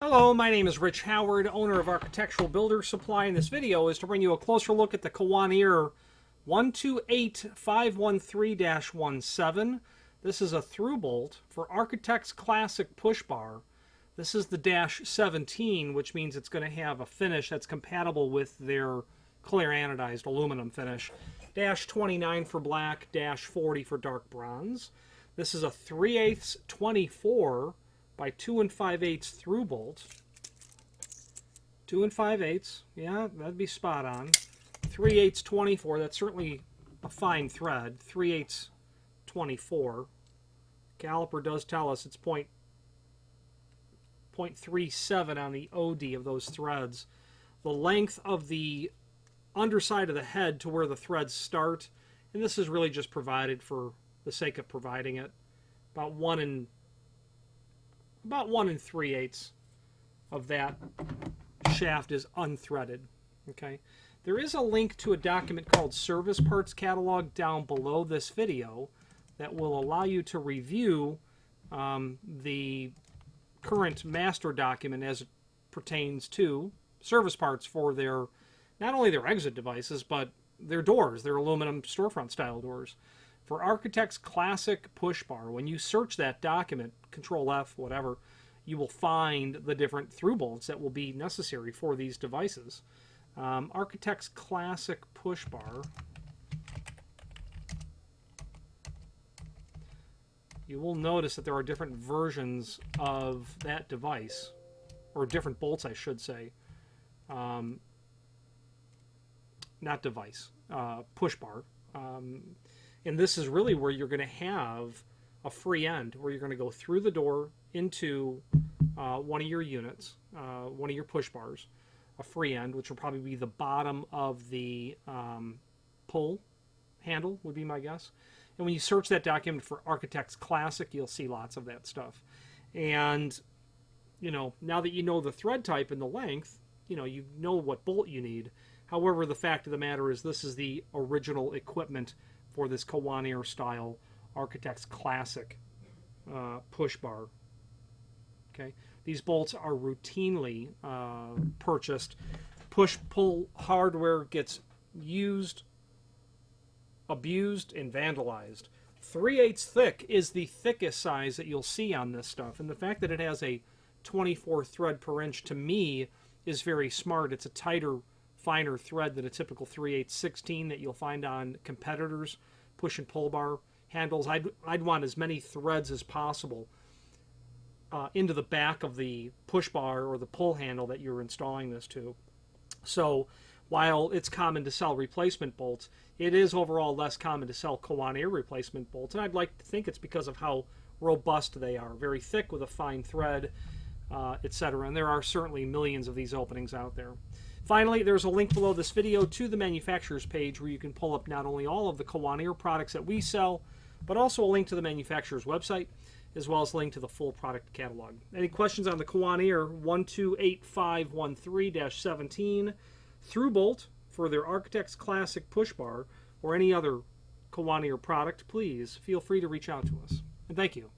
Hello, my name is Rich Howard, owner of Architectural Builder Supply, and this video is to bring you a closer look at the Kawneer 128513-17. This is a through bolt for Architect's Classic push bar. This is the Dash 17, which means it's going to have a finish that's compatible with their clear anodized aluminum finish. Dash 29 for black, Dash 40 for dark bronze. This is a 3/8 24 by 2 5/8 through bolt. 2 5/8, yeah, that'd be spot on. 3/8 24, that's certainly a fine thread. 3/8 24. Caliper does tell us it's 0.37 on the OD of those threads. The length of the underside of the head to where the threads start, and this is really just provided for the sake of providing it. About 1 3/8 of that shaft is unthreaded. Okay, there is a link to a document called Service Parts Catalog down below this video that will allow you to review the current master document as it pertains to service parts for their, not only their exit devices, but their doors, their aluminum storefront style doors. For Architect's Classic push bar, when you search that document, Control F, whatever, you will find the different through bolts that will be necessary for these devices. Architect's Classic push bar. You will notice that there are different versions of that device, or different bolts, I should say. Not device, push bar. And this is really where you're going to have a free end, where you're going to go through the door into one of your units, one of your push bars, a free end, which will probably be the bottom of the pull handle, would be my guess. And when you search that document for Architect's Classic, you'll see lots of that stuff. And, you know, now that you know the thread type and the length, you know what bolt you need. However, the fact of the matter is this is the original equipment for this Kawneer style Architect's Classic push bar. Okay, these bolts are routinely purchased. Push-pull hardware gets used, abused, and vandalized. 3/8 thick is the thickest size that you'll see on this stuff, and the fact that it has a 24 thread per inch to me is very smart. It's a tighter, finer thread than a typical 3/8 16 that you'll find on competitors' push and pull bar handles. I'd want as many threads as possible into the back of the push bar or the pull handle that you're installing this to. So while it's common to sell replacement bolts, it is overall less common to sell Kawneer replacement bolts, and I'd like to think it's because of how robust they are. Very thick with a fine thread, etc. And there are certainly millions of these openings out there. Finally, there's a link below this video to the manufacturer's page where you can pull up not only all of the Kawneer products that we sell, but also a link to the manufacturer's website, as well as a link to the full product catalog. Any questions on the Kawneer 128513-17 through bolt for their Architect's Classic push bar or any other Kawneer product, please feel free to reach out to us. And thank you.